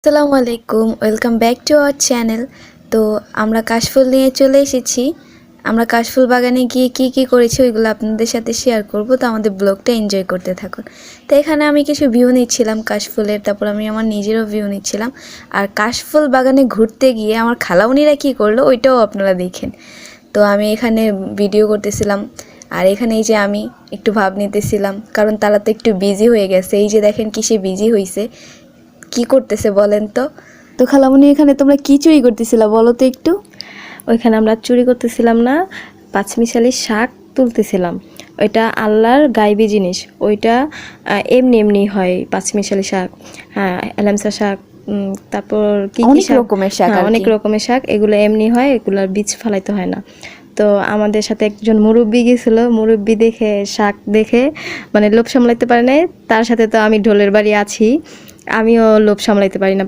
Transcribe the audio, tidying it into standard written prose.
আসসালামু আলাইকুম, welcome back to our channel. তো আমরা কাশফুল নিয়ে চলে এসেছি। আমরা কাশফুল বাগানে গিয়ে কি করেছি ওইগুলো আপনাদের সাথে শেয়ার করব। তো আমাদের ব্লগটা এনজয় করতে থাকুন। তো এখানে আমি কিছু ভিউ নিচ্ছিলাম কাশফুলের, তারপর আমি আমার নিজেরও ভিউ নিচ্ছিলাম। আর কাশফুল বাগানে ঘুরতে গিয়ে আমার খালামণিরা কী করলো ওইটাও আপনারা দেখেন। তো আমি এখানে ভিডিও করতেছিলাম, আর এখানে এই যে আমি একটু ভাব নিতেছিলাম, কারণ তারা তো একটু বিজি হয়ে গেছে। এই যে দেখেন কিসে বিজি হয়েছে, কি করতেছে বলেন তো। তো খালামণি এখানে তোমরা কি চুরি করতেছিলা বলো তো একটু। ওইখানে আমরা চুরি করতেছিলাম না, পাঁচমিশালি শাক তুলতেছিলাম। ওইটা আল্লাহর গাইবি জিনিস, ওইটা এমনি এমনি হয় পাঁচমিশালি শাক। হ্যাঁ, এলামসা শাক, তারপর কি অনেক রকমের শাক, হ্যাঁ, অনেক রকমের শাক। এগুলো এমনি হয়, এগুলোর বীজ ফেলাইতে হয় না। তো আমাদের সাথে একজন মুরব্বি গেছিল, মুরব্বি দেখে শাক দেখে মানে লোভ সামলাইতে পারে নাই। তার সাথে তো আমি ঢোলের বাড়ি আছি, আমিও লোভ সামলাইতে পারি না।